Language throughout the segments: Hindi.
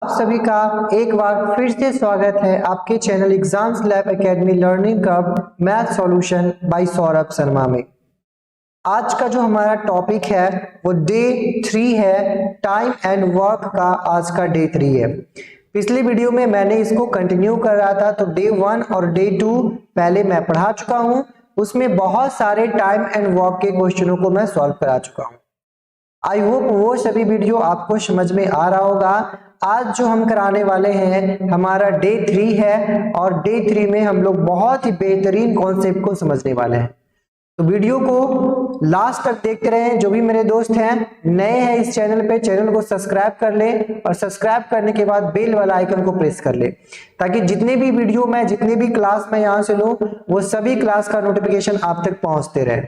आप सभी का एक बार फिर से स्वागत है आपके channel exams lab academy learning curve math solution bye Saurabh Sharma में। आज का जो हमारा टॉपिक है वो डे 3 है, टाइम एंड वर्क का आज का डे 3 है। पिछली वीडियो में मैंने इसको कंटिन्यू कर रहा था, तो डे 1 और डे 2 पहले मैं पढ़ा चुका हूं। उसमें बहुत सारे टाइम एंड वर्क के क्वेश्चनों को मैं सॉल्व करा चुका हूं। आई होप वो सभी वीडियो आपको समझ में आ रहा होगा। आज जो हम कराने वाले हैं हमारा डे 3 है और डे 3 में हम लोग बहुत ही बेहतरीन कॉन्सेप्ट को समझने वाले हैं। तो वीडियो को लास्ट तक देखते रहें। जो भी मेरे दोस्त हैं नए हैं इस चैनल पे, चैनल को सब्सक्राइब कर ले और सब्सक्राइब करने के बाद बेल वाला आइकन को प्रेस कर ले, ताकि जितने भी वीडियो मैं जितने भी क्लास में यहां से लूं वो सभी क्लास का नोटिफिकेशन आप तक पहुंचते रहे।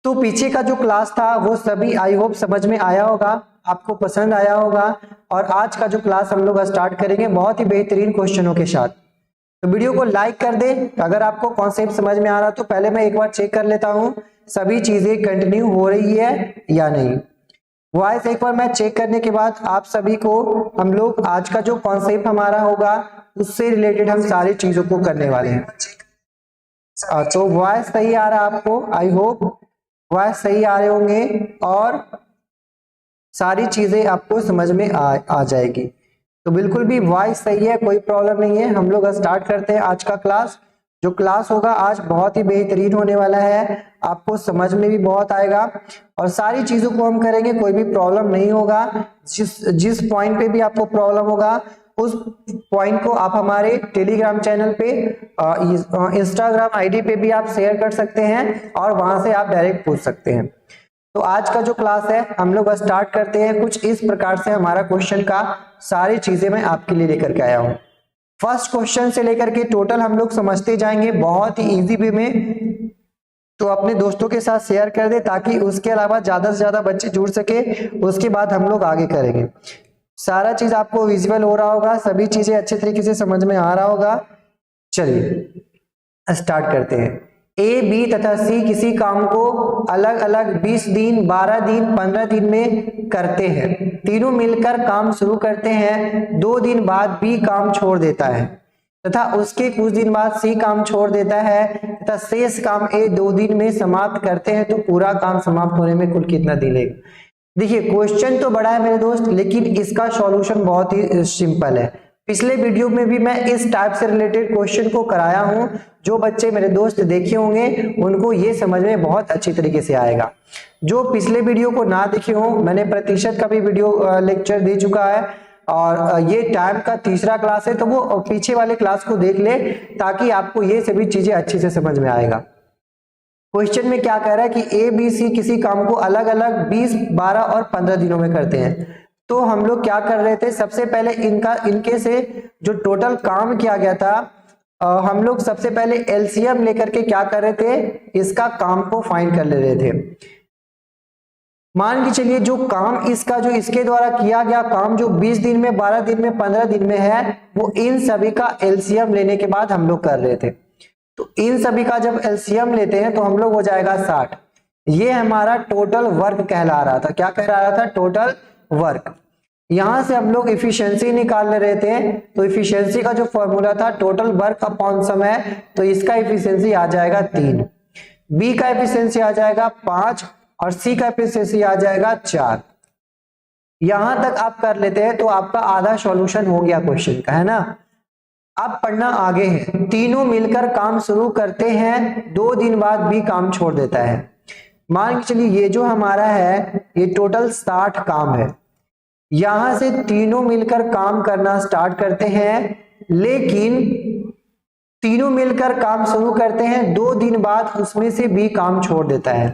तो पीछे का जो क्लास था वो सभी आई होप समझ में आया होगा, आपको पसंद आया होगा। और आज का जो क्लास हम लोग स्टार्ट करेंगे बहुत ही बेहतरीन क्वेश्चनों के साथ। तो वीडियो को लाइक कर दे। अगर आपको कॉन्सेप्ट समझ में आ रहा तो पहले मैं एक बार चेक कर लेता हूं सभी चीजें कंटिन्यू हो रही है या नहीं। वॉइस एक बार मैं चेक करने के बाद आप सभी को हम लोग आज का जो कॉन्सेप्ट हमारा होगा उससे रिलेटेड हम सारी चीजों को करने वाले हैं। तो वॉइस सही आ रहा है आपको, आई होप वॉइस सही आ रहे होंगे और सारी चीजें आपको समझ में आ जाएगी। तो बिल्कुल भी वॉइस सही है, कोई प्रॉब्लम नहीं है। हम लोग स्टार्ट करते हैं आज का क्लास। जो क्लास होगा आज बहुत ही बेहतरीन होने वाला है, आपको समझ में भी बहुत आएगा और सारी चीजों को हम करेंगे, कोई भी प्रॉब्लम नहीं होगा। जिस पॉइंट पे भी आपको प्रॉब्लम होगा उस पॉइंट को आप हमारे टेलीग्राम चैनल पे, इंस्टाग्राम आईडी पे भी आप शेयर कर सकते हैं और वहां से आप डायरेक्ट पूछ सकते हैं। तो आज का जो क्लास है हम लोग स्टार्ट करते हैं। कुछ इस प्रकार से हमारा क्वेश्चन का सारी चीजें मैं आपके लिए लेकर के आया हूं। फर्स्ट क्वेश्चन से लेकर के टोटल हम लोग समझते जाएंगे बहुत ही इजी वे में। तो अपने दोस्तों के साथ शेयर कर दे ताकि उसके अलावा ज्यादा से ज्यादा बच्चे जुड़ सके। उसके बाद हम लोग आगे करेंगे। सारा चीज आपको विजुअल हो रहा होगा, सभी चीजें अच्छे तरीके से समझ में आ रहा होगा। चलिए स्टार्ट करते हैं। ए, बी तथा सी किसी काम को अलग अलग 20 दिन, 12 दिन, 15 दिन में करते हैं। तीनों मिलकर काम शुरू करते हैं। 2 दिन बाद बी काम छोड़ देता है तथा उसके कुछ दिन बाद सी काम छोड़ देता है तथा शेष काम ए 2 दिन में समाप्त करते हैं। तो पूरा काम समाप्त होने में कुल कितना दिन लगेगा? देखिए क्वेश्चन तो बड़ा है मेरे दोस्त, लेकिन इसका सॉल्यूशन बहुत ही सिंपल है। पिछले वीडियो में भी मैं इस टाइप से रिलेटेड क्वेश्चन को कराया हूं। जो बच्चे मेरे दोस्त देखे होंगे उनको ये समझ में बहुत अच्छी तरीके से आएगा। जो पिछले वीडियो को ना देखे हो, मैंने प्रतिशत का भी वीडियो लेक्चर दे चुका है और ये टाइम का तीसरा क्लास है, तो वो पीछे वाले क्लास को देख ले ताकि आपको ये सभी चीजें अच्छे से समझ में आएगा। क्वेश्चन में क्या कह रहा है कि ए, बी, सी किसी काम को अलग अलग 20, 12 और 15 दिनों में करते हैं। तो हम लोग क्या कर रहे थे, सबसे पहले इनके से जो टोटल काम किया गया था, हम लोग सबसे पहले एलसीएम लेकर के क्या कर रहे थे, इसका काम को फाइंड कर ले रहे थे। मान के चलिए जो काम इसका जो इसके द्वारा किया गया काम जो 20 दिन में, 12 दिन में, 15 दिन में है, वो इन सभी का एलसीएम लेने के बाद हम लोग कर रहे थे। तो इन सभी का जब एलसीएम लेते हैं तो हम लोग हो जाएगा 60। ये हमारा टोटल वर्क कहला रहा था। क्या कह रहा था? Total work. यहां से हम लोग इफिशियंसी निकाल रहे थे, तो इफिशियंसी का जो फॉर्मूला था टोटल वर्क अपॉन समय, तो इसका इफिशियंसी आ जाएगा 3, बी का इफिशियंसी आ जाएगा 5 और सी का इफिशियंसी आ जाएगा 4। यहां तक आप कर लेते हैं तो आपका आधा सॉल्यूशन हो गया क्वेश्चन का, है ना। अब पढ़ना आगे है। तीनों मिलकर काम शुरू करते हैं, 2 दिन बाद भी काम छोड़ देता है। मान के चलिए ये जो हमारा है ये टोटल 60 काम है। यहां से तीनों मिलकर काम करना स्टार्ट करते हैं, लेकिन तीनों मिलकर काम शुरू करते हैं, 2 दिन बाद उसमें से भी काम छोड़ देता है।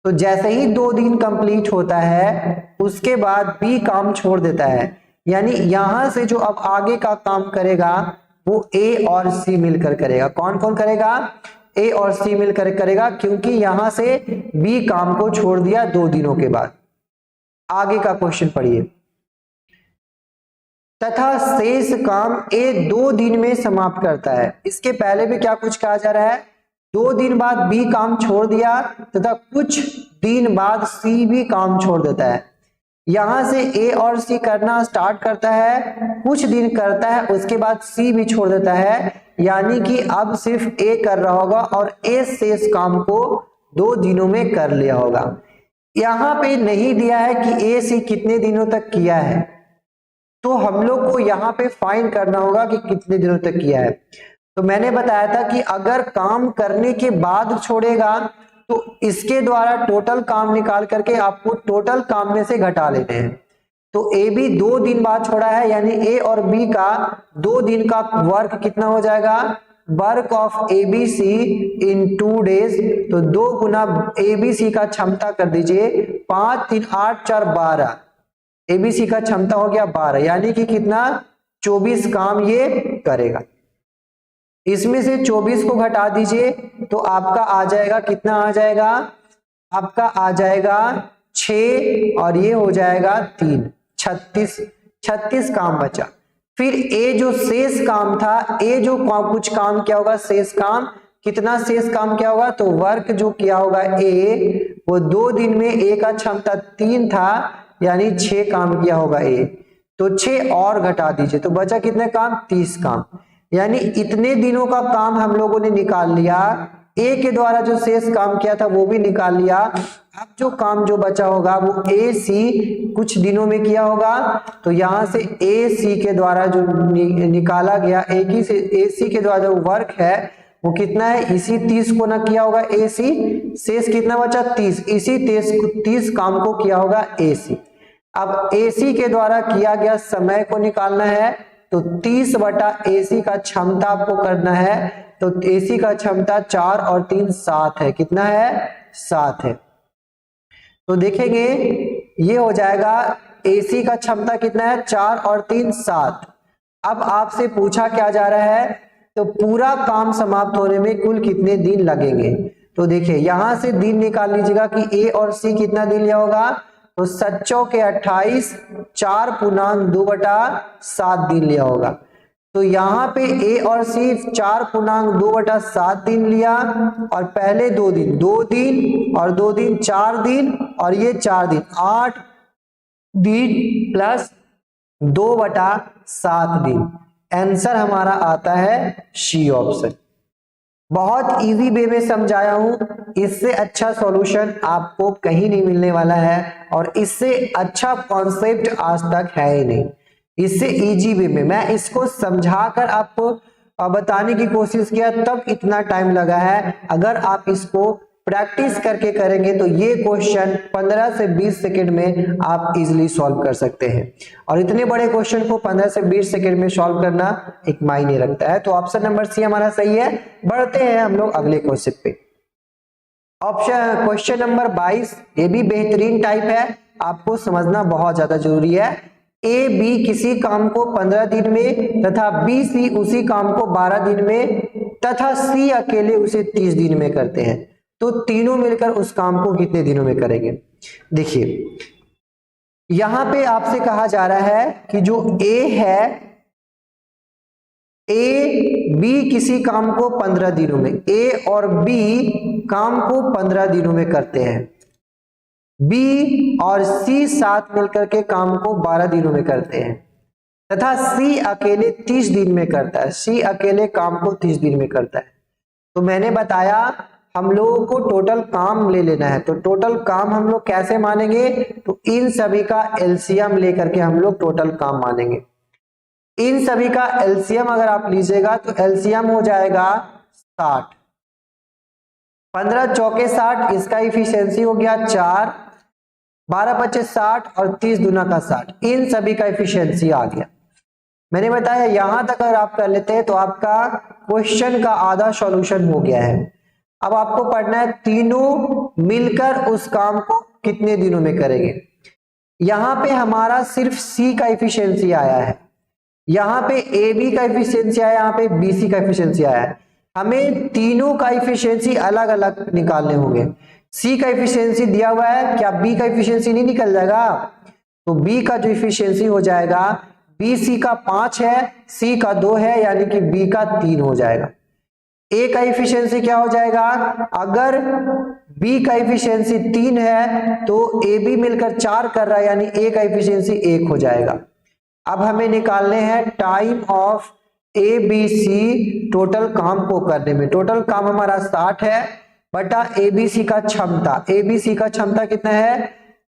तो जैसे ही 2 दिन कंप्लीट होता है उसके बाद भी काम छोड़ देता है। यानी यहां से जो अब आगे का काम करेगा वो ए और सी मिलकर करेगा। कौन कौन करेगा? ए और सी मिलकर करेगा, क्योंकि यहां से बी काम को छोड़ दिया 2 दिनों के बाद। आगे का क्वेश्चन पढ़िए। तथा शेष काम ए 2 दिन में समाप्त करता है। इसके पहले भी क्या कुछ कहा जा रहा है? 2 दिन बाद बी काम छोड़ दिया तथा कुछ दिन बाद सी भी काम छोड़ देता है। यहां से ए और सी करना स्टार्ट करता है, कुछ दिन करता है, उसके बाद सी भी छोड़ देता है, यानी कि अब सिर्फ ए कर रहा होगा और ए शेष काम को 2 दिनों में कर लिया होगा। यहां पे नहीं दिया है कि ए सी कितने दिनों तक किया है, तो हम लोग को यहाँ पे फाइंड करना होगा कि कितने दिनों तक किया है। तो मैंने बताया था कि अगर काम करने के बाद छोड़ेगा तो इसके द्वारा टोटल काम निकाल करके आपको टोटल काम में से घटा लेते हैं। तो ए बी 2 दिन बाद छोड़ा है, यानी ए और बी का 2 दिन का वर्क कितना हो जाएगा, work of A B C in 2 days. तो 2 गुना ए बी सी का क्षमता कर दीजिए, 5 3 8 4 12, एबीसी का क्षमता हो गया 12, यानी कि कितना 24 काम ये करेगा। इसमें से 24 को घटा दीजिए तो आपका आ जाएगा, कितना आ जाएगा, आपका आ जाएगा 6 और ये हो जाएगा 3, 36 काम बचा। फिर ए जो शेष काम था, ए जो कुछ काम क्या होगा, शेष काम, कितना शेष काम क्या होगा, तो वर्क जो किया होगा ए, वो 2 दिन में ए का क्षमता 3 था, यानी 6 काम किया होगा ए, तो 6 और घटा दीजिए तो बचा कितने काम, 30 काम। यानी इतने दिनों का काम हम लोगों ने निकाल लिया, ए के द्वारा जो शेष काम किया था वो भी निकाल लिया। अब जो काम जो बचा होगा वो ए सी कुछ दिनों में किया होगा, तो यहां से ए सी के द्वारा जो निकाला गया, ए सी के द्वारा जो वर्क है वो कितना है, इसी 30 को ना किया होगा ए सी, शेष कितना बचा 30, इसी 30 काम को किया होगा ए सी। अब ए सी के द्वारा किया गया समय को निकालना है, तो 30 बटा ए सी का क्षमता आपको करना है, तो ए सी का क्षमता 4 और 3 7 है, कितना है 7 है। तो देखेंगे ये हो जाएगा, ए सी का क्षमता कितना है 4 और 3 7। अब आपसे पूछा क्या जा रहा है, तो पूरा काम समाप्त होने में कुल कितने दिन लगेंगे। तो देखिए यहां से दिन निकाल लीजिएगा कि ए और सी कितना दिन लिया होगा, तो 7 के 28, 4 पूर्णांक 2 बटा 7 दिन लिया होगा। तो यहाँ पे ए और सी 4 पूर्णांक 2 बटा 7 दिन लिया, और पहले 2 दिन 2 दिन और 2 दिन 4 दिन, और ये 4 दिन 8 दिन प्लस 2 बटा 7 दिन। आंसर हमारा आता है सी ऑप्शन। बहुत इजी वे में समझाया हूं, इससे अच्छा सॉल्यूशन आपको कहीं नहीं मिलने वाला है, और इससे अच्छा कॉन्सेप्ट आज तक है ही नहीं। इससे इजी वे में मैं इसको समझाकर आपको बताने की कोशिश किया, तब इतना टाइम लगा है। अगर आप इसको प्रैक्टिस करके करेंगे तो ये क्वेश्चन 15 से 20 सेकंड में आप इजीली सॉल्व कर सकते हैं, और इतने बड़े क्वेश्चन को 15 से 20 सेकंड में सॉल्व करना एक मायने रखता है। तो ऑप्शन नंबर सी हमारा सही है। बढ़ते हैं हम लोग अगले क्वेश्चन पे। ऑप्शन क्वेश्चन नंबर 22, ये भी बेहतरीन टाइप है, आपको समझना बहुत ज्यादा जरूरी है। ए बी किसी काम को 15 दिन में तथा बी सी उसी काम को 12 दिन में तथा सी अकेले उसे 30 दिन में करते हैं, तो तीनों मिलकर उस काम को कितने दिनों में करेंगे। देखिए यहां पे आपसे कहा जा रहा है कि जो ए है, ए बी किसी काम को 15 दिनों में, ए और बी काम को 15 दिनों में करते हैं, बी और सी साथ मिलकर के काम को 12 दिनों में करते हैं, तथा सी अकेले 30 दिन में करता है, सी अकेले काम को 30 दिन में करता है। तो मैंने बताया हम लोगों को टोटल काम ले लेना है, तो टोटल काम हम लोग कैसे मानेंगे, तो इन सभी का एलसीएम लेकर के हम लोग टोटल काम मानेंगे। इन सभी का एलसीएम अगर आप लीजिएगा तो एलसीएम हो जाएगा 60, 15 चौके 60, इसका इफिशियंसी हो गया 4, 12 25 60 और 30 दूना का 60, इन सभी का इफिशियंसी आ गया। मैंने बताया यहां तक अगर आप कर लेते हैं तो आपका क्वेश्चन का आधा सॉल्यूशन हो गया है। अब आपको पढ़ना है तीनों मिलकर उस काम को कितने दिनों में करेंगे। यहां पे हमारा सिर्फ सी का इफिशियंसी आया है, यहां पे ए बी का इफिशियंसी आया, यहां पे बी सी का इफिशियंसी आया है। हमें तीनों का इफिशियंसी अलग अलग निकालने होंगे। सी का इफिशियंसी दिया हुआ है, क्या बी का इफिशियंसी नहीं निकल जाएगा, तो बी का जो इफिशियंसी हो जाएगा, बी सी का 5 है, सी का 2 है, यानी कि बी का 3 हो जाएगा। ए का इफिशियंसी क्या हो जाएगा, अगर बी का इफिशियंसी 3 है तो ए बी मिलकर 4 कर रहा है, यानी ए का इफिशियंसी 1 हो जाएगा। अब हमें निकालने हैं time of A B C total काम को करने में। टोटल काम हमारा 60 है बटा ए बी सी का क्षमता। ए बी सी का क्षमता कितना है,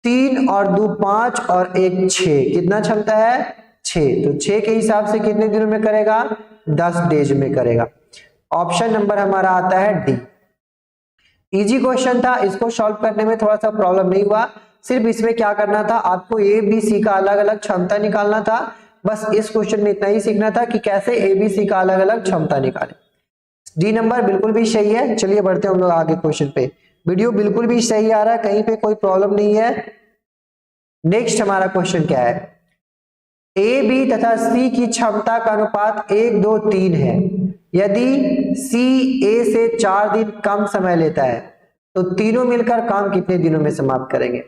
3 और 2 5 और 1 6। कितना क्षमता है, 6। तो 6 के हिसाब से कितने दिनों में करेगा, 10 डेज में करेगा। ऑप्शन नंबर हमारा आता है डी। इजी क्वेश्चन था, इसको सॉल्व करने में थोड़ा सा प्रॉब्लम नहीं हुआ। सिर्फ इसमें क्या करना था, आपको ए बी सी का अलग अलग क्षमता निकालना था। बस इस क्वेश्चन में इतना ही सीखना था कि कैसे ए बी सी का अलग अलग क्षमता निकालें। डी नंबर बिल्कुल भी सही है। चलिए बढ़ते हैं हम लोग आगे क्वेश्चन पे। वीडियो बिल्कुल भी सही आ रहा है, कहीं पे कोई प्रॉब्लम नहीं है। नेक्स्ट हमारा क्वेश्चन क्या है, ए बी तथा सी की क्षमता का अनुपात 1 2 3 है। यदि सी ए से 4 दिन कम समय लेता है तो तीनों मिलकर काम कितने दिनों में समाप्त करेंगे।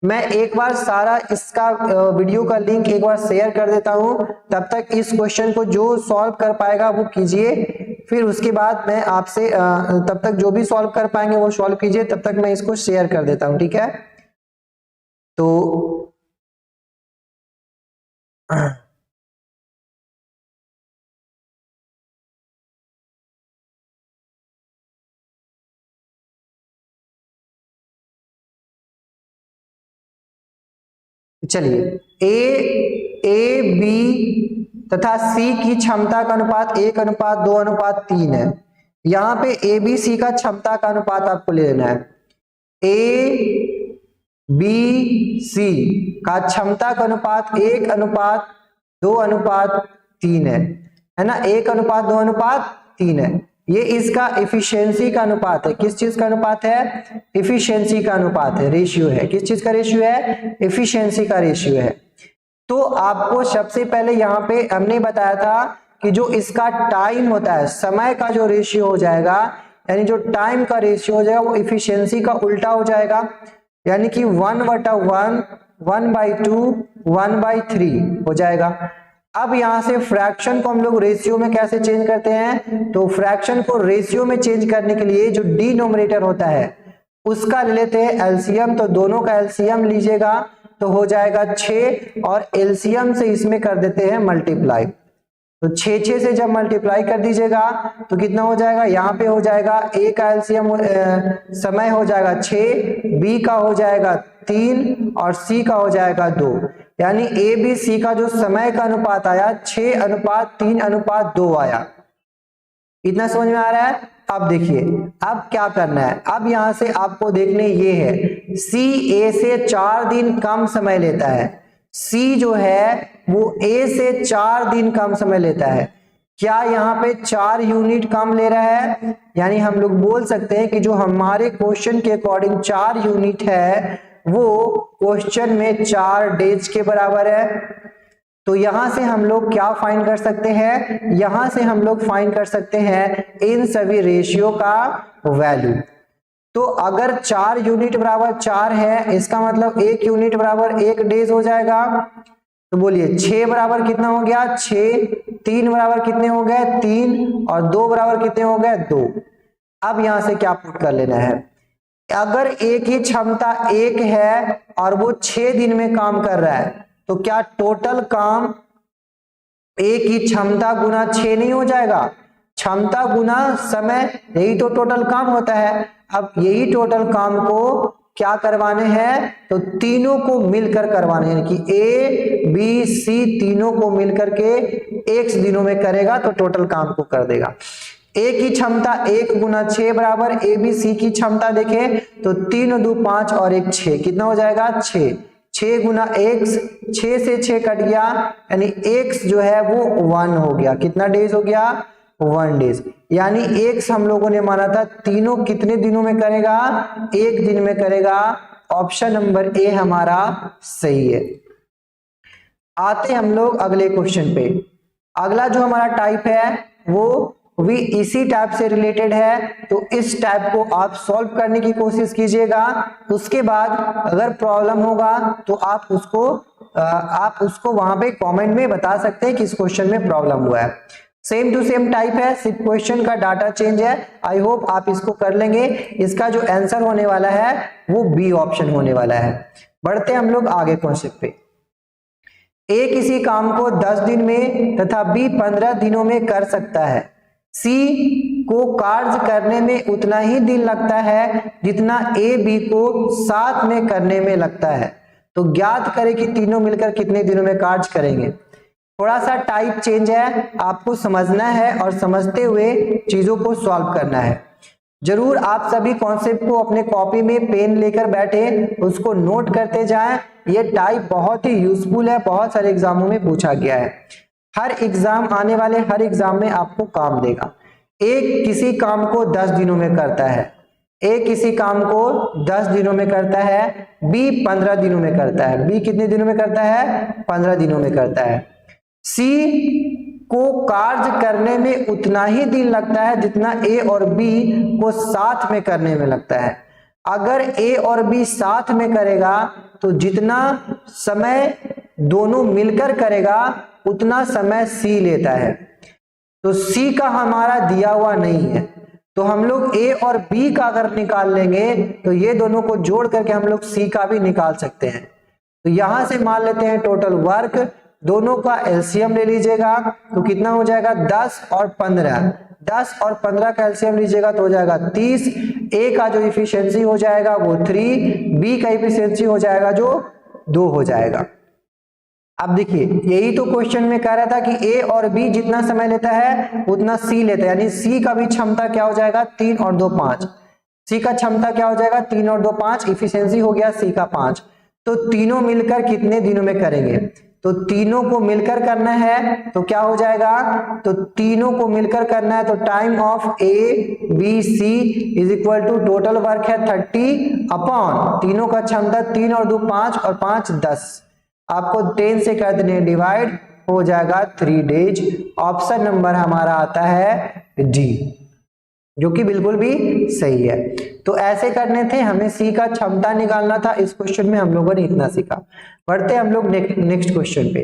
मैं एक बार सारा इसका वीडियो का लिंक एक बार शेयर कर देता हूं, तब तक इस क्वेश्चन को जो सॉल्व कर पाएगा वो कीजिए। फिर उसके बाद मैं आपसे तब तक जो भी सॉल्व कर पाएंगे वो सॉल्व कीजिए, तब तक मैं इसको शेयर कर देता हूं, ठीक है। तो चलिए, ए बी तथा सी की क्षमता का अनुपात 1:2:3 है। यहां पे ए बी सी का क्षमता का अनुपात आपको ले लेना है। ए बी सी का क्षमता का अनुपात 1:2:3 है ना, 1:2:3 है। ये इसका एफिशिएंसी का अनुपात है। किस चीज का अनुपात है, एफिशिएंसी का अनुपात है, रेशियो है। किस चीज का रेशियो है, एफिशिएंसी का रेशियो है। तो आपको सबसे पहले यहाँ पे हमने बताया था कि जो इसका टाइम होता है, समय का जो रेशियो हो जाएगा, यानी जो टाइम का रेशियो हो जाएगा वो एफिशिएंसी का उल्टा हो जाएगा, यानी कि 1/1 1/2 1/3 हो जाएगा। अब यहां से फ्रैक्शन को हम लोग रेशियो में कैसे चेंज करते हैं, तो फ्रैक्शन को रेशियो में चेंज करने के लिए जो डिनोमिनेटर होता है उसका ले लेते हैं एलसीएम। तो दोनों का एलसीएम लीजिएगा तो हो जाएगा 6 और एलसीएम से इसमें कर देते हैं मल्टीप्लाई। तो 6 से जब मल्टीप्लाई कर दीजिएगा तो कितना हो जाएगा, यहाँ पे हो जाएगा ए का एलसीएम समय हो जाएगा 6, बी का हो जाएगा 3 और सी का हो जाएगा 2। यानी ए बी सी का जो समय का अनुपात आया 6:3:2 आया। इतना समझ में आ रहा है। अब देखिए अब क्या करना है, अब यहां से आपको देखने ये है, सी ए से 4 दिन कम समय लेता है। सी जो है वो ए से 4 दिन कम समय लेता है। क्या यहाँ पे 4 यूनिट कम ले रहा है, यानी हम लोग बोल सकते हैं कि जो हमारे क्वेश्चन के अकॉर्डिंग 4 यूनिट है वो क्वेश्चन में 4 डेज के बराबर है। तो यहां से हम लोग क्या फाइंड कर सकते हैं, यहां से हम लोग फाइंड कर सकते हैं इन सभी रेशियो का वैल्यू। तो अगर 4 यूनिट बराबर 4 है, इसका मतलब 1 यूनिट बराबर 1 डेज हो जाएगा। तो बोलिए 6 बराबर कितना हो गया, 6, 3 बराबर कितने हो गए, 3 और 2 बराबर कितने हो गए, 2। अब यहां से क्या पुट कर लेना है, अगर एक ही क्षमता 1 है और वो 6 दिन में काम कर रहा है तो क्या टोटल काम एक ही क्षमता गुना 6 नहीं हो जाएगा, क्षमता गुना समय, यही तो टोटल काम होता है। अब यही टोटल काम को क्या करवाने हैं, तो तीनों को मिलकर करवाने हैं कि ए बी सी तीनों को मिलकर के x दिनों में करेगा तो टोटल काम को कर देगा। ए की क्षमता 1 गुना 6 बराबर ए बी सी की क्षमता देखें तो 3 2 5 और 1 6, कितना हो जाएगा 6, 6 गुना x, 6 से 6 कट गया, यानी x जो है वो 1 हो गया। कितना डेज हो गया, 1 डेज। यानी x हम लोगों ने माना था तीनों कितने दिनों में करेगा, 1 दिन में करेगा। ऑप्शन नंबर ए हमारा सही है। आते हम लोग अगले क्वेश्चन पे। अगला जो हमारा टाइप है वो भी इसी टाइप से रिलेटेड है, तो इस टाइप को आप सॉल्व करने की कोशिश कीजिएगा। उसके बाद अगर प्रॉब्लम होगा तो आप उसको वहां पे कमेंट में बता सकते हैं कि इस क्वेश्चन में प्रॉब्लम हुआ है। सेम टू सेम टाइप है, सिर्फ क्वेश्चन का डाटा चेंज है। आई होप आप इसको कर लेंगे। इसका जो आंसर होने वाला है वो बी ऑप्शन होने वाला है। बढ़ते हम लोग आगे कॉन्सेप्ट पे। ए किसी काम को 10 दिन में तथा बी 15 दिनों में कर सकता है। सी को कार्य करने में उतना ही दिन लगता है जितना ए बी को साथ में करने में लगता है। तो ज्ञात करें कि तीनों मिलकर कितने दिनों में कार्य करेंगे। थोड़ा सा टाइप चेंज है, आपको समझना है और समझते हुए चीजों को सॉल्व करना है। जरूर आप सभी कॉन्सेप्ट को अपने कॉपी में पेन लेकर बैठे, उसको नोट करते जाएं। ये टाइप बहुत ही यूजफुल है, बहुत सारे एग्जामों में पूछा गया है। हर एग्जाम आने वाले हर एग्जाम में आपको काम देगा। ए किसी काम को 10 दिनों में करता है, ए किसी काम को 10 दिनों में करता है, बी 15 दिनों में करता है। बी कितने दिनों में करता है? 15 दिनों में करता है। सी को कार्य करने में उतना ही दिन लगता है जितना ए और बी को साथ में करने में लगता है। अगर ए और बी साथ में करेगा तो जितना समय दोनों मिलकर करेगा उतना समय सी लेता है। तो सी का हमारा दिया हुआ नहीं है, तो हम लोग ए और बी का अगर निकाल लेंगे तो ये दोनों को जोड़ करके हम लोग सी का भी निकाल सकते हैं। तो यहां से मान लेते हैं टोटल वर्क, दोनों का एलसीएम ले लीजिएगा तो कितना हो जाएगा? 10 और 15। 10 और 15 का एलसीएम लीजिएगा तो हो जाएगा 30। ए का जो इफिशियंसी हो जाएगा वो 3, बी का इफिशियंसी हो जाएगा जो 2 हो जाएगा। अब देखिए यही तो क्वेश्चन में कह रहा था कि ए और बी जितना समय लेता है उतना सी लेता है, यानी सी का भी क्षमता क्या हो जाएगा? 3 और 2 5। सी का क्षमता क्या हो जाएगा? 3 और 2 5। इफिशियंसी हो गया सी का 5। तो तीनों मिलकर कितने दिनों में करेंगे? तो तीनों को मिलकर करना है तो क्या हो जाएगा? तो तीनों को मिलकर करना है तो time of A B C is equal to total work है 30 अपॉन तीनों का क्षमता 3 और 2 5 और 5 10। आपको 10 से कर देने डिवाइड, हो जाएगा 3 डेज। ऑप्शन नंबर हमारा आता है डी, जो कि बिल्कुल भी सही है। तो ऐसे करने थे, हमें सी का क्षमता निकालना था। इस क्वेश्चन में हम लोगों ने इतना सीखा। बढ़ते हम लोग नेक्स्ट क्वेश्चन पे।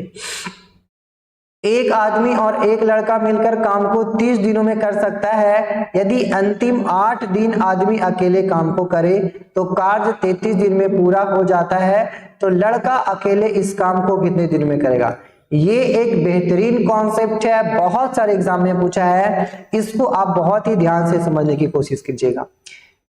एक आदमी और एक लड़का मिलकर काम को 30 दिनों में कर सकता है। यदि अंतिम 8 दिन आदमी अकेले काम को करे तो कार्य 33 दिन में पूरा हो जाता है। तो लड़का अकेले इस काम को कितने दिन में करेगा? ये एक बेहतरीन कॉन्सेप्ट है, बहुत सारे एग्जाम में पूछा है। इसको आप बहुत ही ध्यान से समझने की कोशिश कीजिएगा।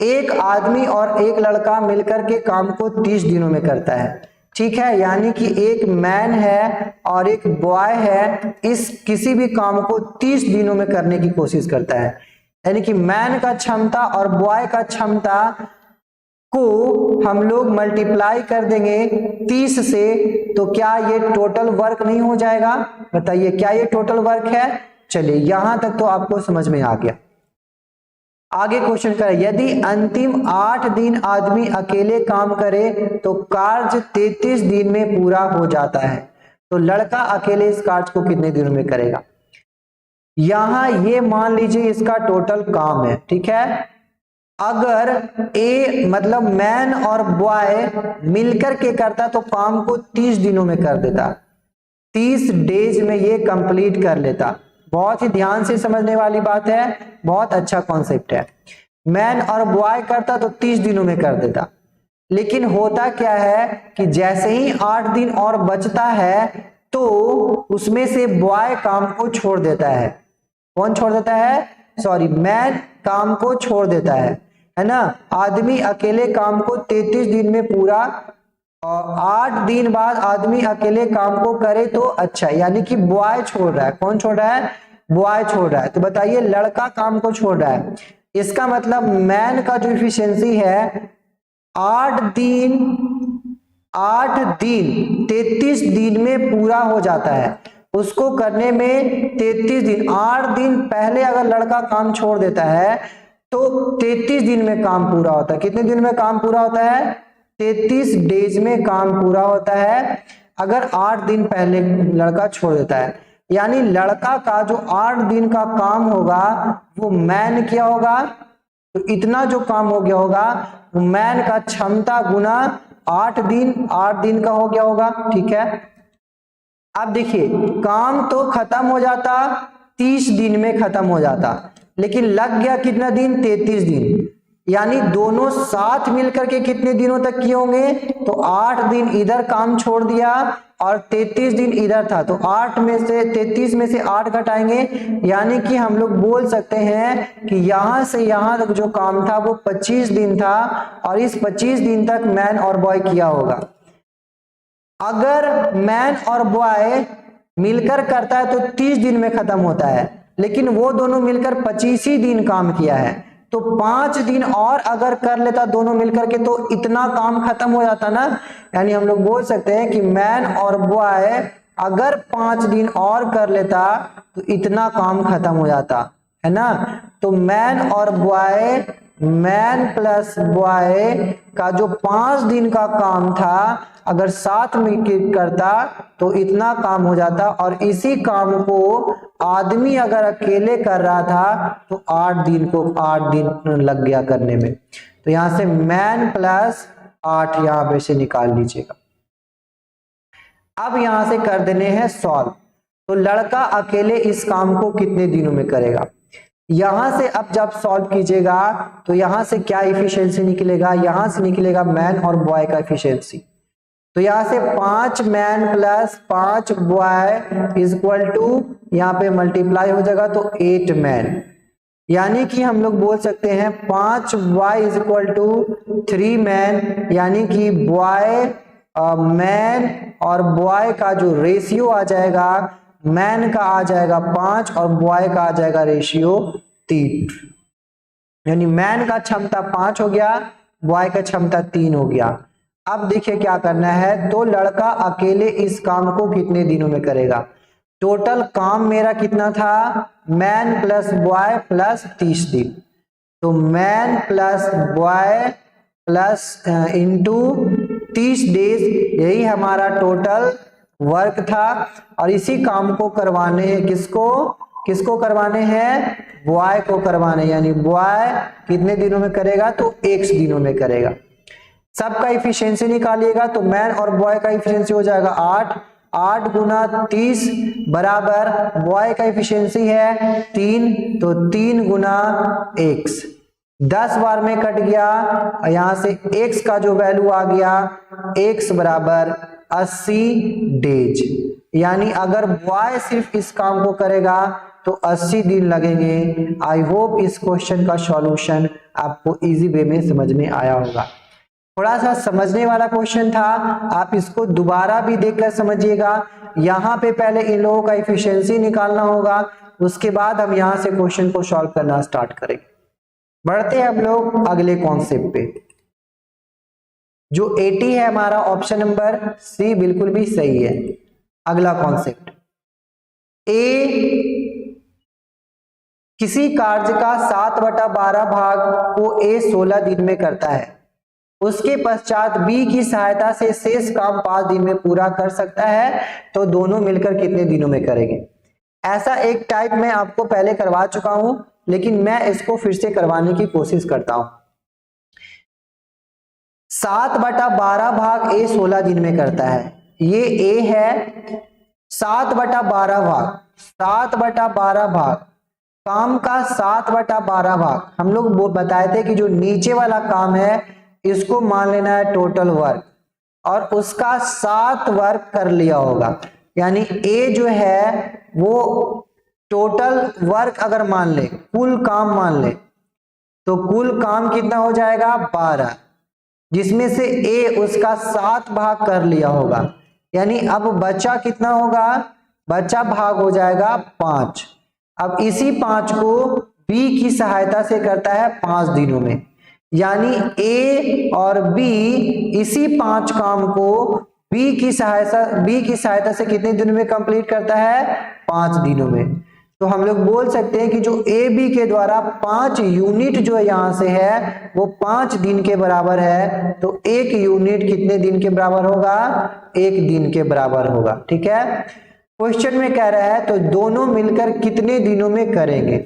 एक आदमी और एक लड़का मिलकर के काम को 30 दिनों में करता है, ठीक है। यानी कि एक मैन है और एक बॉय है, इस किसी भी काम को 30 दिनों में करने की कोशिश करता है। यानी कि मैन का क्षमता और बॉय का क्षमता को हम लोग मल्टीप्लाई कर देंगे 30 से, तो क्या ये टोटल वर्क नहीं हो जाएगा? बताइए क्या ये टोटल वर्क है? चलिए यहां तक तो आपको समझ में आ गया। आगे क्वेश्चन करें, यदि अंतिम 8 दिन आदमी अकेले काम करे तो कार्य 33 दिन में पूरा हो जाता है। तो लड़का अकेले इस कार्य को कितने दिनों में करेगा? यहां ये मान लीजिए इसका टोटल काम है, ठीक है। अगर ए मतलब मैन और बॉय मिलकर के करता तो काम को 30 दिनों में कर देता, 30 डेज में ये कंप्लीट कर लेता। बहुत ही ध्यान से समझने वाली बात है, बहुत अच्छा कॉन्सेप्ट है। मैन और बॉय करता तो 30 दिनों में कर देता, लेकिन होता क्या है कि जैसे ही 8 दिन और बचता है तो उसमें से बॉय काम को छोड़ देता है। कौन छोड़ देता है? सॉरी, मैन काम को छोड़ देता है ना। आदमी अकेले काम को 33 दिन में पूरा, और 8 दिन बाद आदमी अकेले काम को करे तो अच्छा, यानी कि बॉय छोड़ रहा है। कौन छोड़ रहा है? बॉय छोड़ रहा है। तो बताइए लड़का काम को छोड़ रहा है, इसका मतलब मैन का जो इफिशियंसी है 8 दिन 33 दिन में पूरा हो जाता है। उसको करने में 33 दिन, 8 दिन पहले अगर लड़का काम छोड़ देता है तो 33 दिन में काम पूरा होता है। कितने दिन में काम पूरा होता है? 33 डेज में काम पूरा होता है, अगर 8 दिन पहले लड़का छोड़ देता है। यानी लड़का का जो 8 दिन का काम होगा वो मैन क्या होगा? तो इतना जो काम हो गया होगा वो मैन का क्षमता गुना 8 दिन का हो गया होगा, ठीक है। अब देखिए काम तो खत्म हो जाता 30 दिन में खत्म हो जाता, लेकिन लग गया कितना दिन, 33 दिन। यानी दोनों साथ मिलकर के कितने दिनों तक किए होंगे, तो 8 दिन इधर काम छोड़ दिया और 33 दिन इधर था, तो 8 में से 33 में से 8 घटाएंगे, यानी कि हम लोग बोल सकते हैं कि यहां से यहां तक जो काम था वो 25 दिन था और इस 25 दिन तक मैन और बॉय किया होगा। अगर मैन और बॉय मिलकर करता है तो 30 दिन में खत्म होता है, लेकिन वो दोनों मिलकर 25 ही दिन काम किया है, तो 5 दिन और अगर कर लेता दोनों मिलकर के तो इतना काम खत्म हो जाता ना। यानी हम लोग बोल सकते हैं कि मैन और बॉय अगर 5 दिन और कर लेता तो इतना काम खत्म हो जाता है ना। तो मैन और बॉय, मैन प्लस बॉय का जो 5 दिन का काम था अगर साथ में करता तो इतना काम हो जाता, और इसी काम को आदमी अगर अकेले कर रहा था तो 8 दिन लग गया करने में। तो यहां से मैन प्लस 8 यहां पे से निकाल लीजिएगा। अब यहां से कर देने हैं सॉल्व। तो लड़का अकेले इस काम को कितने दिनों में करेगा। यहां से अब जब सॉल्व कीजिएगा तो यहां से क्या इफिशियंसी निकलेगा, यहां से निकलेगा मैन और बॉय का इफिशियंसी। तो यहां से 5 man plus 5 boy is equal to यहां पे मल्टीप्लाई हो जाएगा तो 8 मैन, यानी कि हम लोग बोल सकते हैं 5 boy is equal to 3 man, यानी कि बॉय मैन और बॉय का जो रेशियो आ जाएगा, मैन का आ जाएगा 5 और बॉय का आ जाएगा रेशियो 3, यानी मैन का क्षमता 5 हो गया, बॉय का क्षमता 3 हो गया। अब देखिए क्या करना है, तो लड़का अकेले इस काम को कितने दिनों में करेगा। टोटल काम मेरा कितना था, मैन प्लस बॉय प्लस 30 दिन, तो man plus boy plus into 30 days, यही हमारा टोटल वर्क था। और इसी काम को करवाने हैं किसको करवाने हैं, बॉय को करवाने, यानी बॉय कितने दिनों में करेगा, तो 1 दिनों में करेगा। सबका इफिशियंसी निकालिएगा तो मैन और बॉय का इफिशियंसी हो जाएगा 8 गुना 30 बराबर बॉय का इफिशियंसी है 3, तो 3 गुना x, 10 बार में कट गया, यहां से x का जो वैल्यू आ गया x बराबर 80 डेज, यानी अगर बॉय सिर्फ इस काम को करेगा तो 80 दिन लगेंगे। आई होप इस क्वेश्चन का सॉल्यूशन आपको इजी वे में समझ में आया होगा। थोड़ा सा समझने वाला क्वेश्चन था, आप इसको दोबारा भी देखकर समझिएगा। यहाँ पे पहले इन लोगों का इफिशियंसी निकालना होगा, उसके बाद हम यहाँ से क्वेश्चन को सॉल्व करना स्टार्ट करेंगे। बढ़ते हैं हम लोग अगले कॉन्सेप्ट पे। जो 80 है हमारा ऑप्शन नंबर सी बिल्कुल भी सही है। अगला कॉन्सेप्ट, ए किसी कार्य का 7/12 भाग को ए 16 दिन में करता है, उसके पश्चात बी की सहायता से शेष काम 5 दिन में पूरा कर सकता है, तो दोनों मिलकर कितने दिनों में करेंगे। ऐसा एक टाइप मैं आपको पहले करवा चुका हूं, लेकिन मैं इसको फिर से करवाने की कोशिश करता हूं। 7/12 भाग ए 16 दिन में करता है, ये ए है। 7/12 भाग, 7/12 भाग, काम का 7/12 भाग, हम लोग वो बताए थे कि जो नीचे वाला काम है इसको मान लेना है टोटल वर्क, और उसका 7 वर्क कर लिया होगा, यानी ए जो है वो टोटल वर्क अगर मान ले, कुल काम मान ले, तो कुल काम कितना हो जाएगा 12, जिसमें से ए उसका 7 भाग कर लिया होगा, यानी अब बचा कितना होगा, बचा भाग हो जाएगा 5। अब इसी 5 को बी की सहायता से करता है 5 दिनों में, यानी ए और बी इसी 5 काम को बी की सहायता से कितने दिनों में कंप्लीट करता है, 5 दिनों में। तो हम लोग बोल सकते हैं कि जो ए बी के द्वारा 5 यूनिट जो यहां से है वो 5 दिन के बराबर है, तो 1 यूनिट कितने दिन के बराबर होगा, 1 दिन के बराबर होगा। ठीक है, क्वेश्चन में कह रहा है तो दोनों मिलकर कितने दिनों में करेंगे।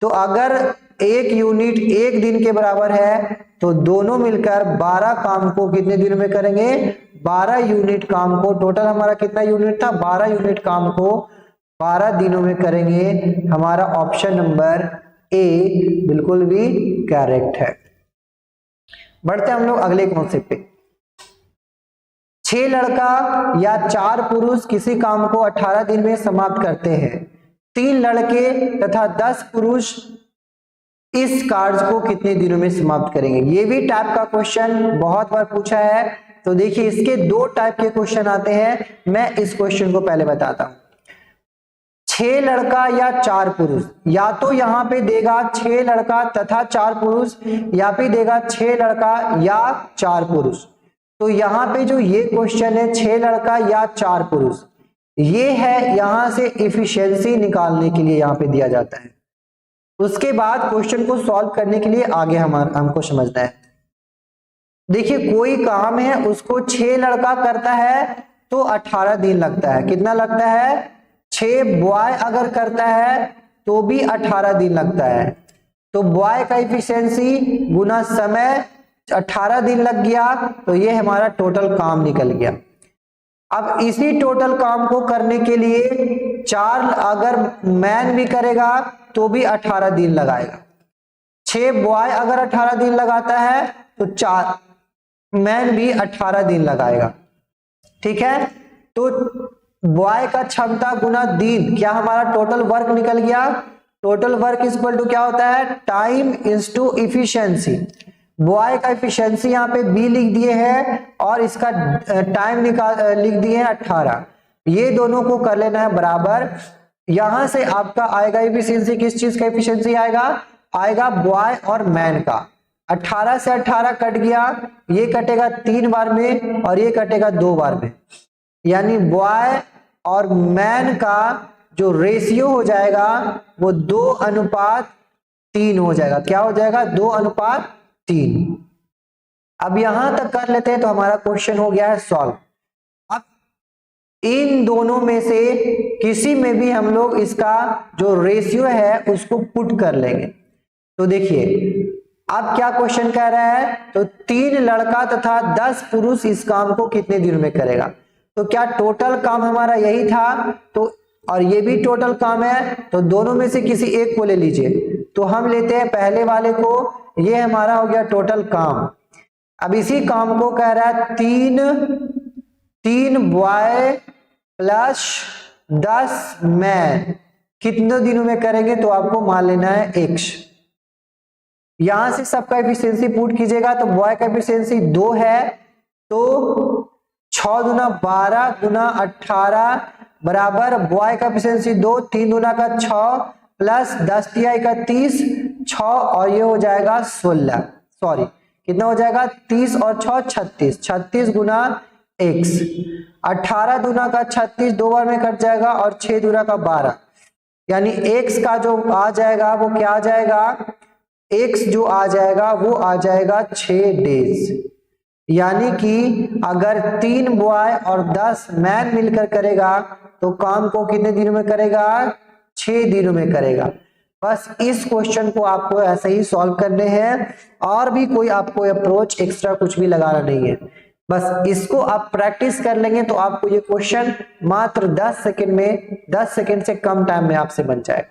तो अगर 1 यूनिट 1 दिन के बराबर है तो दोनों मिलकर 12 काम को कितने दिनों में करेंगे, 12 यूनिट काम को, टोटल हमारा कितना यूनिट था, 12 यूनिट काम को 12 दिनों में करेंगे। हमारा ऑप्शन नंबर ए बिल्कुल भी करेक्ट है। बढ़ते हम लोग अगले कॉन्सेप्ट पे। 6 लड़का या 4 पुरुष किसी काम को 18 दिन में समाप्त करते हैं। 3 लड़के तथा 10 पुरुष इस कार्य को कितने दिनों में समाप्त करेंगे। ये भी टाइप का क्वेश्चन बहुत बार पूछा है। तो देखिए इसके 2 टाइप के क्वेश्चन आते हैं। मैं इस क्वेश्चन को पहले बताता हूं। 6 लड़का या 4 पुरुष, या तो यहां पे देगा 6 लड़का तथा 4 पुरुष, या फिर देगा 6 लड़का या 4 पुरुष। तो यहां पे जो ये क्वेश्चन है 6 लड़का या 4 पुरुष, ये है यहां से इफिशियंसी निकालने के लिए यहां पे दिया जाता है। उसके बाद क्वेश्चन को सॉल्व करने के लिए आगे हमको समझना है। देखिए कोई काम है उसको 6 लड़का करता है तो 18 दिन लगता है। कितना लगता है? 6 बॉय अगर करता है तो भी 18 दिन लगता है। तो बॉय का इफिशियंसी गुना समय 18 दिन लग गया, तो ये हमारा टोटल काम निकल गया। अब इसी टोटल काम को करने के लिए 4 अगर मैन भी करेगा तो भी 18 दिन लगाएगा। 6 बॉय अगर 18 दिन लगाता है तो 4 मैन भी 18 दिन लगाएगा। ठीक है, तो बॉय का क्षमता गुना दिन, क्या हमारा टोटल वर्क निकल गया। Total work is equal to क्या होता है? Time is to efficiency. Boy का इफिशियंसी यहाँ पे बी लिख दिए हैं और इसका टाइम लिख दिए हैं 18। ये दोनों को कर लेना है बराबर। यहां से आपका आएगा इफिशियंसी, किस चीज का इफिशियंसी आएगा बॉय और मैन का। 18 से 18 कट गया, ये कटेगा 3 बार में और ये कटेगा 2 बार में, यानी बॉय और मैन का जो रेशियो हो जाएगा वो 2:3 हो जाएगा। क्या हो जाएगा? 2:3। अब यहां तक कर लेते हैं तो हमारा क्वेश्चन हो गया है सॉल्व। अब इन दोनों में से किसी में भी हम लोग इसका जो रेशियो है उसको पुट कर लेंगे। तो देखिए अब क्या क्वेश्चन कह रहा है, तो 3 लड़का तथा 10 पुरुष इस काम को कितने दिनों में करेगा। तो क्या टोटल काम हमारा यही था, तो और ये भी टोटल काम है, तो दोनों में से किसी एक को ले लीजिए। तो हम लेते हैं पहले वाले को, ये हमारा हो गया टोटल काम। अब इसी काम को कह रहा है 3 बॉय प्लस 10 मैन कितने दिनों में करेंगे, तो आपको मान लेना है x। यहां से सबका एफिशिएंसी पुट कीजिएगा तो बॉय का एफिशिएंसी 2 है, तो 6 दूना 12 गुना 18 बराबर बॉय का एफिशिएंसी 2, 3 दूना का 6 प्लस 10 तिहाई का 30, 6 और ये हो जाएगा 16, सॉरी कितना हो जाएगा 30 और 6 36, 36 गुना x। 18 दूना का 36 2 बार में कट जाएगा और 6 दूना का 12, यानी x का जो आ जाएगा वो क्या आ जाएगा, x जो आ जाएगा वो आ जाएगा 6 डेज। यानी कि अगर 3 बॉय और 10 मैन मिलकर करेगा तो काम को कितने दिनों में करेगा, 6 दिनों में करेगा। बस इस क्वेश्चन को आपको ऐसे ही सॉल्व करने हैं, और भी कोई आपको अप्रोच एक्स्ट्रा कुछ भी लगाना नहीं है। बस इसको आप प्रैक्टिस कर लेंगे तो आपको ये क्वेश्चन मात्र 10 सेकंड में, 10 सेकंड से कम टाइम में आपसे बन जाएगा।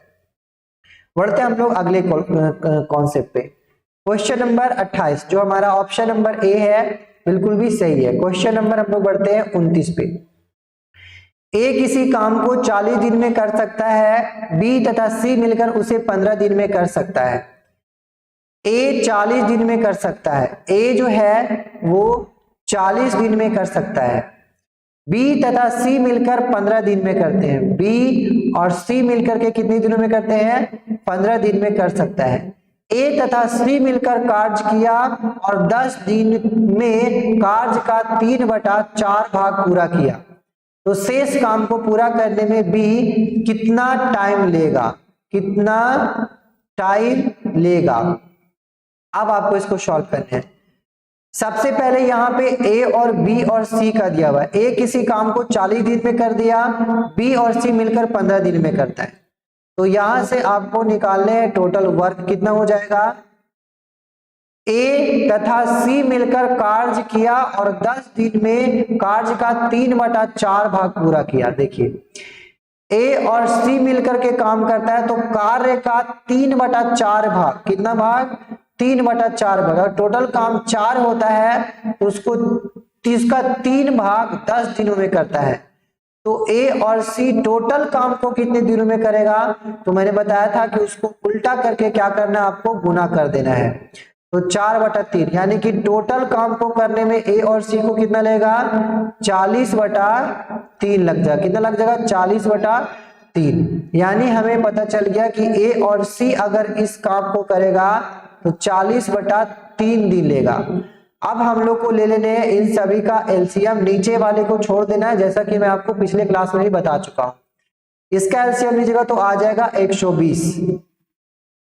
बढ़ते हम लोग अगले कॉन्सेप्ट पे। क्वेश्चन नंबर 28 जो हमारा ऑप्शन नंबर ए है बिल्कुल भी सही है। क्वेश्चन नंबर हम लोग बढ़ते हैं 29 पे। ए किसी काम को 40 दिन में कर सकता है, बी तथा सी मिलकर उसे 15 दिन में कर सकता है। ए 40 दिन में कर सकता है, ए जो है वो 40 दिन में कर सकता है। बी तथा सी मिलकर 15 दिन में करते हैं। बी और सी मिलकर के कितने दिनों में करते हैं, 15 दिन में कर सकता है। ए तथा सी मिलकर कार्य किया और 10 दिन में कार्य का 3/4 भाग पूरा किया, तो शेष काम को पूरा करने में बी कितना टाइम लेगा, कितना टाइम लेगा। अब आपको इसको सॉल्व करना है। सबसे पहले यहाँ पे ए और बी और सी का दिया हुआ है। ए किसी काम को 40 दिन में कर दिया, बी और सी मिलकर 15 दिन में करता है, तो यहां से आपको निकालने हैं टोटल वर्क कितना हो जाएगा। ए तथा सी मिलकर कार्य किया और 10 दिन में कार्य का 3/4 भाग पूरा किया। देखिए ए और सी मिलकर के काम करता है तो कार्य का 3/4 भाग, कितना भाग, 3/4 भाग। अगर टोटल काम 4 होता है तो उसको इसका 3 भाग 10 दिनों में करता है। तो ए और सी टोटल काम को कितने दिनों में करेगा, तो मैंने बताया था कि उसको उल्टा करके क्या करना है, आपको गुना कर देना है। तो 4/3 यानी कि टोटल काम को करने में ए और सी को कितना लगेगा, 40/3 लग जाएगा। कितना लग जाएगा, 40/3। यानी हमें पता चल गया कि ए और सी अगर इस काम को करेगा तो 40/3 दिन लेगा। अब हम लोग को ले लेने हैं इन सभी का एलसीएम, नीचे वाले को छोड़ देना है, जैसा कि मैं आपको पिछले क्लास में भी बता चुका हूं। इसका एलसीएम लीजिएगा तो आ जाएगा 120,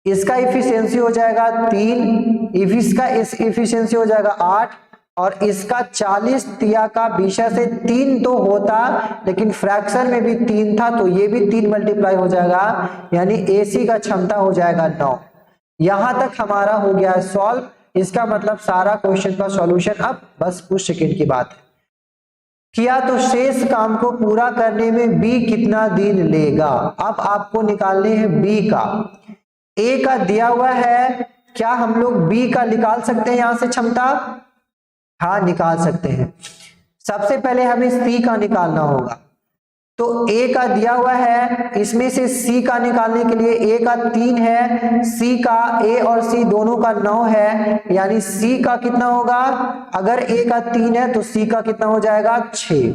इसका इफिशियंसी हो जाएगा 3, इसका इफिशियंसी हो जाएगा 8, और इसका 40 तिया का विषय से 3 तो होता लेकिन फ्रैक्शन में भी 3 था तो ये भी 3 मल्टीप्लाई हो जाएगा, यानी एसी का क्षमता हो जाएगा 9। यहां तक हमारा हो गया है सॉल्व। इसका मतलब सारा क्वेश्चन का सॉल्यूशन अब बस कुछ सेकंड की बात है। किया तो शेष काम को पूरा करने में बी कितना दिन लेगा। अब आपको निकालने हैं बी का। ए का दिया हुआ है, क्या हम लोग बी का निकाल सकते हैं यहां से क्षमता, हाँ निकाल सकते हैं। सबसे पहले हमें सी का निकालना होगा। तो ए का दिया हुआ है, इसमें से सी का निकालने के लिए ए का 3 है, सी का, ए और सी दोनों का 9 है, यानी सी का कितना होगा, अगर ए का 3 है तो सी का कितना हो जाएगा 6।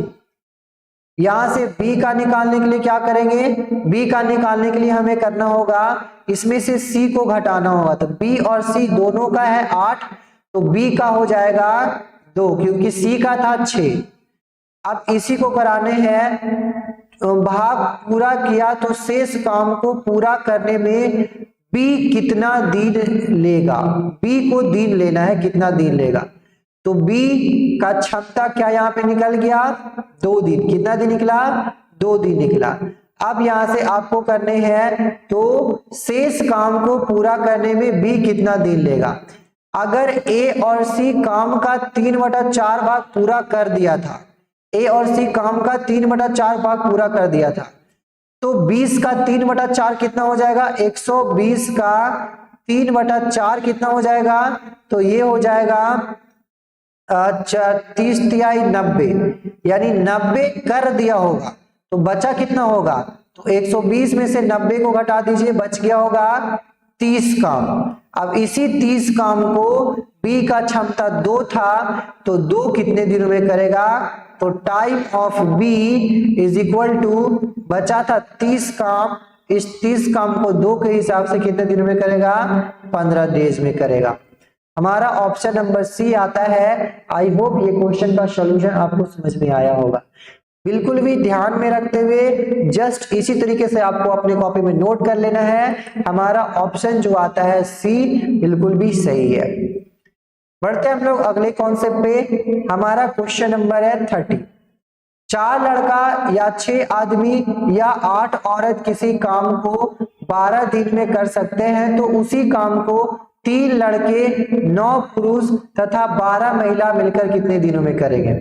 यहां से बी का निकालने के लिए क्या करेंगे, बी का निकालने के लिए हमें करना होगा इसमें से सी को घटाना होगा। तो बी और सी दोनों का है 8, तो बी का हो जाएगा 2 क्योंकि सी का था 6। अब इसी को कराने हैं भाग पूरा किया तो शेष काम को पूरा करने में बी कितना दिन लेगा। बी को दिन लेना है, कितना दिन लेगा। तो बी का क्षमता क्या यहाँ पे निकल गया, 2 दिन। कितना दिन निकला, 2 दिन निकला। अब यहां से आपको करने हैं तो शेष काम को पूरा करने में बी कितना दिन लेगा। अगर ए और सी काम का 3/4 भाग पूरा कर दिया था, ए और सी काम का 3/4 भाग पूरा कर दिया था, तो 20 का 3/4 कितना हो जाएगा, 120 का 3/4 कितना हो जाएगा, तो ये हो जाएगा 30 तिहाई 90, यानी 90 कर दिया होगा तो बचा कितना होगा, तो 120 में से 90 को घटा दीजिए, बच गया होगा 30 काम। अब इसी 30 काम को बी का क्षमता 2 था तो 2 कितने दिनों में करेगा, तो time of B is equal to, बचा था 30 काम, इस 30 काम को 2 के हिसाब से कितने दिनों में करेगा, 15 डेज में करेगा। हमारा ऑप्शन नंबर सी आता है। आई होप ये क्वेश्चन का सॉल्यूशन आपको समझ में आया होगा। बिल्कुल भी ध्यान में रखते हुए जस्ट इसी तरीके से आपको अपने कॉपी में नोट कर लेना है। हमारा ऑप्शन जो आता है सी बिल्कुल भी सही है। बढ़ते हम लोग अगले कॉन्सेप्ट पे। हमारा क्वेश्चन नंबर है 30। 4 लड़का या 6 आदमी या 8 औरत किसी काम को 12 दिन में कर सकते हैं, तो उसी काम को 3 लड़के, 9 पुरुष तथा 12 महिला मिलकर कितने दिनों में करेंगे।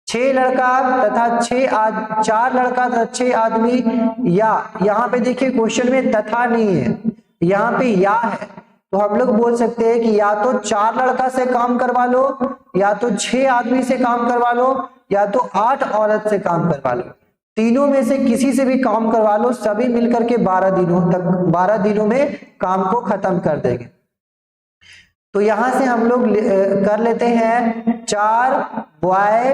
6 लड़का तथा 4 लड़का तथा 6 आदमी, या यहाँ पे देखिए क्वेश्चन में तथा नहीं है, यहाँ पे या है, तो हम लोग बोल सकते हैं कि या तो 4 लड़का से काम करवा लो, या तो 6 आदमी से काम करवा लो, या तो 8 औरत से काम करवा लो। तीनों में से किसी से भी काम करवा लो, सभी मिलकर के 12 दिनों में काम को खत्म कर देंगे। तो यहां से हम लोग कर लेते हैं 4 बॉय,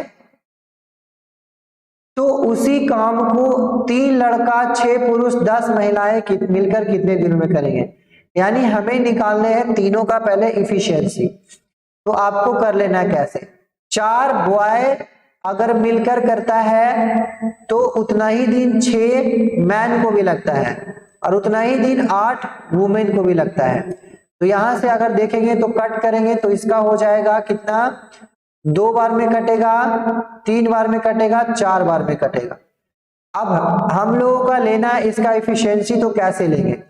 तो उसी काम को 3 लड़का, 6 पुरुष, 10 महिलाएं मिलकर कितने दिनों में करेंगे। यानी हमें निकालने हैं तीनों का पहले इफिशियंसी। तो आपको कर लेना है कैसे, 4 बॉय अगर मिलकर करता है तो उतना ही दिन 6 मैन को भी लगता है और उतना ही दिन 8 वुमेन को भी लगता है। तो यहां से अगर देखेंगे तो कट करेंगे तो इसका हो जाएगा कितना, 2 बार में कटेगा, 3 बार में कटेगा, 4 बार में कटेगा। अब हम लोगों का लेना है इसका इफिशियंसी, तो कैसे लेंगे,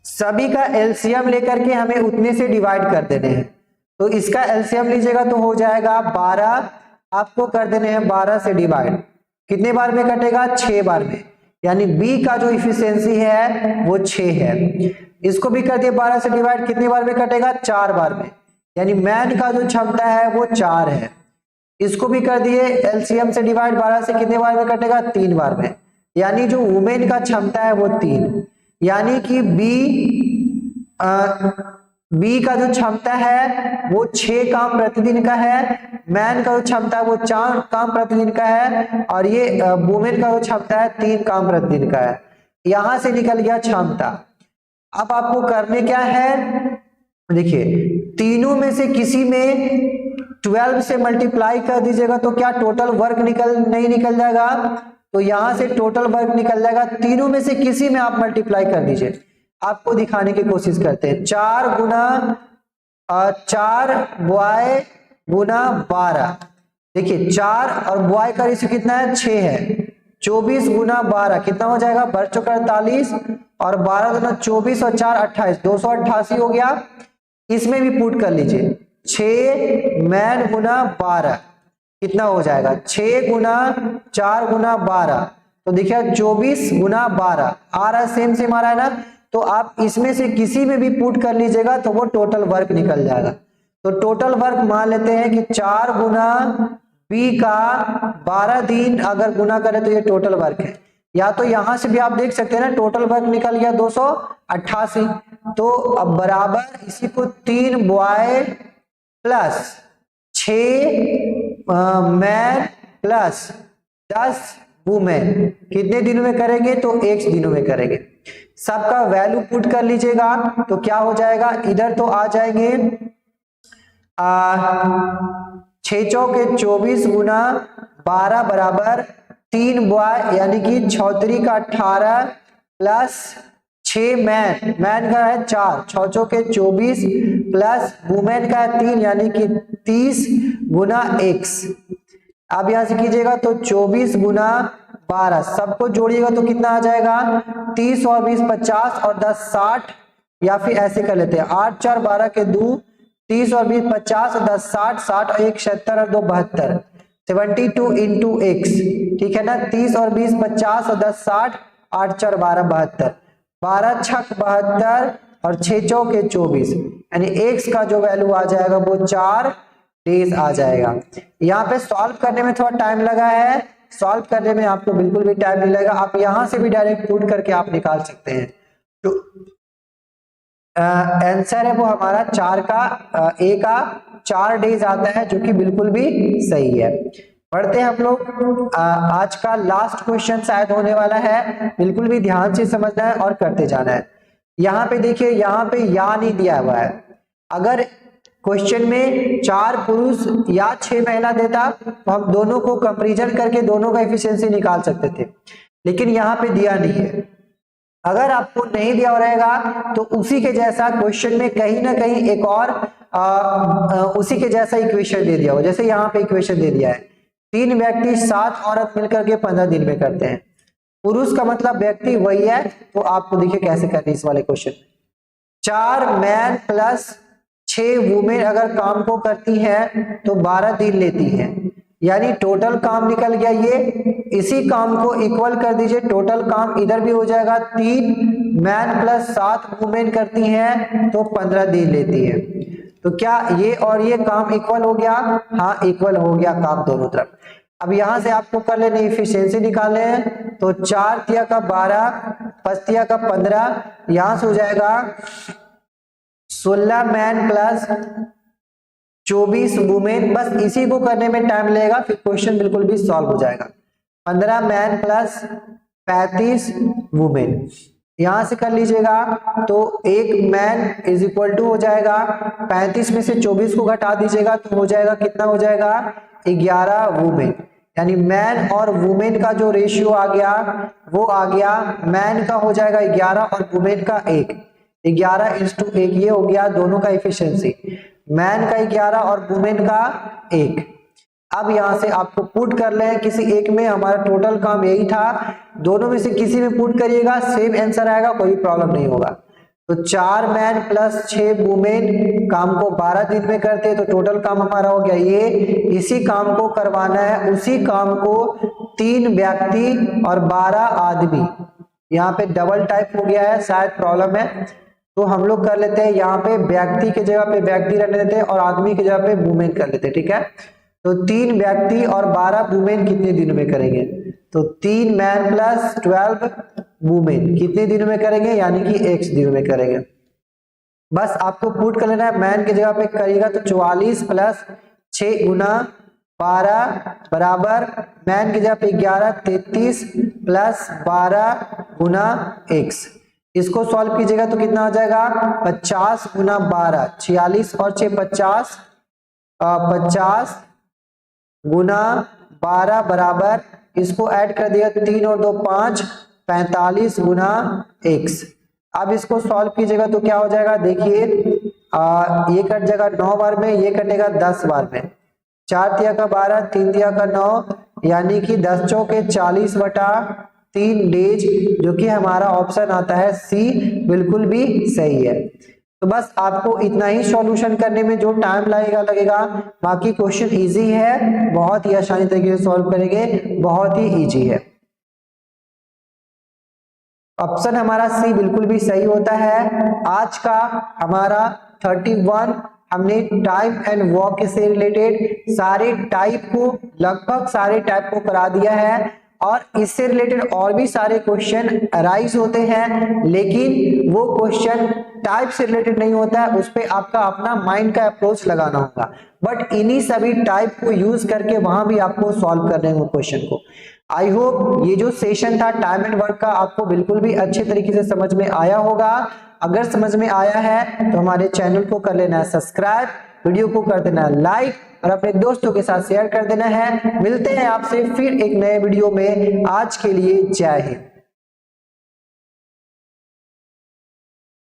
सभी का एलसीएम लेकर के हमें उतने से डिवाइड कर देने हैं। तो इसका एलसीएम लीजिएगा तो हो जाएगा 12, आपको कर देने हैं 12 से डिवाइड। कितने बार में कटेगा? 6 बार में। यानी बी का जो इफिशियंसी है वो 6 है। इसको भी कर दिए 12 से डिवाइड, कितने बार में कटेगा? 4 बार में। यानी मैन का जो क्षमता है वो 4 है। इसको भी कर दिए एलसीएम से डिवाइड, 12 से कितने बार में कटेगा? 3 बार में। यानी जो वुमेन का क्षमता है वो 3। यानी कि बी का जो क्षमता है वो 6 काम प्रतिदिन का है, मैन का जो क्षमता है वो 4 काम प्रतिदिन का है, और ये वुमेन का जो क्षमता है 3 काम प्रतिदिन का है। यहां से निकल गया क्षमता। अब आपको करने क्या है, देखिए तीनों में से किसी में 12 से मल्टीप्लाई कर दीजिएगा तो क्या टोटल वर्क नहीं निकल जाएगा? तो यहां से टोटल वर्क निकल जाएगा। तीनों में से किसी में आप मल्टीप्लाई कर दीजिए। आपको दिखाने की कोशिश करते हैं। 4 बॉय गुना 12। देखिए 4 और बॉय का रेशियो कितना है? 6 है। 24 गुना 12 कितना हो जाएगा? 48 और 12 गुना 24 और 4 28, 288 हो गया। इसमें भी पुट कर लीजिए 6 मैन गुना 12 कितना हो जाएगा? 6 गुना 4 गुना 12, तो देखिए 24 गुना 12 आ रहा है, सेम आ रहा है ना। तो आप इसमें से किसी में भी पुट कर लीजिएगा तो वो टोटल वर्क निकल जाएगा। तो टोटल वर्क मान लेते हैं कि 4 गुना बी का 12 दिन अगर गुना करें तो ये टोटल वर्क है। या तो यहां से भी आप देख सकते हैं ना, टोटल वर्क निकल गया 288। तो अब बराबर इसी को 3 boy plus 6 man plus 10 women कितने दिनों में करेंगे? तो 1 दिनों में करेंगे। सबका वैल्यू पुट कर लीजिएगा तो क्या हो जाएगा? इधर तो आ जाएंगे 6 चौके 24 गुना 12 बराबर 3 बॉय यानी कि 6 का 18 प्लस 6 मैन का है 4, 6 चौके 24 प्लस वुमेन का है 3 यानी कि 30 गुना x। अब यहां से कीजिएगा तो 24 गुना 12 सबको जोड़िएगा तो कितना आ जाएगा? 30 और 20 50 और 10 60, या फिर ऐसे कर लेते हैं 8 4 12 के 2, 30 और 20 50 और 10 60, 60 और 1 76 और 2 72, 72 इंटू x, ठीक है ना। 30 और 20 50 और 10 60, 8 4 12 72, 12 6 72 और 6 चौके 24, यानी x का जो वैल्यू आ जाएगा वो 4 डेज आ जाएगा। यहाँ पे सॉल्व करने में थोड़ा टाइम लगा है, सॉल्व करने में आपको बिल्कुल भी टाइम नहीं लगेगा। आप यहां से भी डायरेक्ट पुट करके आप निकाल सकते हैं। तो आंसर है वो हमारा 4 का ए का 4 डेज आता है, जो कि बिल्कुल भी सही है। पढ़ते हैं हम लोग। आज का लास्ट क्वेश्चन शायद होने वाला है, बिल्कुल भी ध्यान से समझना है और करते जाना है। यहाँ पे देखिए, यहाँ पे या नहीं दिया हुआ है। अगर क्वेश्चन में 4 पुरुष या 6 महिला देता तो हम दोनों को कंपैरिजन करके दोनों का एफिशिएंसी निकाल सकते थे, लेकिन यहाँ पे दिया नहीं है। अगर आपको नहीं दिया रहेगा तो उसी के जैसा क्वेश्चन में कहीं ना कहीं एक और उसी के जैसा इक्वेशन दे दिया हो। जैसे यहाँ पे इक्वेशन दे दिया है 3 व्यक्ति 7 औरत मिलकर के 15 दिन में करते हैं। पुरुष का मतलब व्यक्ति वही है, तो आपको देखिए कैसे करनी इस वाले क्वेश्चन में। 4 मैन प्लस 6 वुमेन अगर काम को करती है तो 12 दिन लेती है, यानी टोटल काम निकल गया ये। इसी काम को इक्वल कर दीजिए, टोटल काम इधर भी हो जाएगा। 3 मैन प्लस 7 वुमेन करती हैं तो 15 दिन लेती है। तो क्या ये और ये काम इक्वल हो गया? हाँ, इक्वल हो गया काम दोनों तरफ। अब यहां से आपको कर लेने इफिशियंसी निकालने हैं, तो 4 तिया का 12 5 तिया का 15, यहां से हो जाएगा 16 मैन प्लस 24 वुमेन। बस इसी को करने में टाइम लगेगा, फिर क्वेश्चन बिल्कुल भी सॉल्व हो जाएगा। 15 मैन प्लस 35 वुमेन, यहां से कर लीजिएगा तो 1 मैन इज इक्वल टू हो जाएगा 35 में से 24 को घटा दीजिएगा तो हो जाएगा कितना? हो जाएगा 11 वुमेन। यानी मैन और वुमेन का जो रेशियो आ गया वो आ गया, मैन का हो जाएगा 11 और वुमेन का 1। 11:1 ये हो गया दोनों का एफिशिएंसी, मैन का 11 और वुमेन का 1। अब यहां से आपको पुट कर ले, किसी एक में हमारा टोटल काम यही था, दोनों में से किसी में पुट करिएगा सेम आंसर आएगा, कोई प्रॉब्लम नहीं होगा। तो 4 मैन प्लस 6 वुमेन काम को 12 दिन में करते, तो टोटल काम हमारा हो गया ये। इसी काम को करवाना है, उसी काम को 3 व्यक्ति और 12 आदमी। यहाँ पे डबल टाइप हो गया है, शायद प्रॉब्लम है, तो हम लोग कर लेते हैं यहाँ पे व्यक्ति की जगह पे व्यक्ति रख देते हैं और आदमी की जगह पे वुमेन कर लेते हैं। ठीक है, तो 3 व्यक्ति और 12 वुमेन कितने दिनों में करेंगे? तो 3 मैन प्लस 12 वुमेन कितने दिनों में करेंगे? यानी कि x दिनों में करेंगे। बस आपको पुट कर लेना है, मैन की जगह पे करिएगा तो 44 प्लस 6 गुना 12 बराबर मैन की जगह पे 11 33 प्लस 12 गुना x। इसको सॉल्व कीजिएगा तो कितना हो जाएगा? 50 गुना 12, 46 और 6 50, 50 गुना 12 बराबर, इसको ऐड कर दिया 3 और 2 5, 45 गुना x। अब इसको सॉल्व कीजिएगा तो क्या हो जाएगा? देखिए ये कट जाएगा 9 बार में, ये कटेगा 10 बार में, 4 तिया का 12, 3 तिया का 9, यानी कि 10 चौके 40 बटा 3 डेज, जो कि हमारा ऑप्शन आता है सी, बिल्कुल भी सही है। तो बस आपको इतना ही सॉल्यूशन करने में जो टाइम लगेगा, बाकी क्वेश्चन इजी है, बहुत ही आसानी तरीके से सॉल्व करेंगे, बहुत ही इजी है। ऑप्शन हमारा सी बिल्कुल भी सही होता है। आज का हमारा 31 हमने टाइम एंड वर्क से रिलेटेड सारे टाइप को, लगभग सारे टाइप को करा दिया है, और इससे रिलेटेड और भी सारे क्वेश्चन अराइज होते हैं, लेकिन वो क्वेश्चन टाइप से रिलेटेड नहीं होता है, उस पे आपका अपना माइंड का अप्रोच लगाना होगा। बट इन्हीं सभी टाइप को यूज करके वहां भी आपको सॉल्व करने होंगे क्वेश्चन को। आई होप ये जो सेशन था टाइम एंड वर्क का आपको बिल्कुल भी अच्छे तरीके से समझ में आया होगा। अगर समझ में आया है तो हमारे चैनल को कर लेना है सब्सक्राइब, वीडियो को कर देना है लाइक और अपने दोस्तों के साथ शेयर कर देना है। मिलते हैं आपसे फिर एक नए वीडियो में, आज के लिए जय हिंद।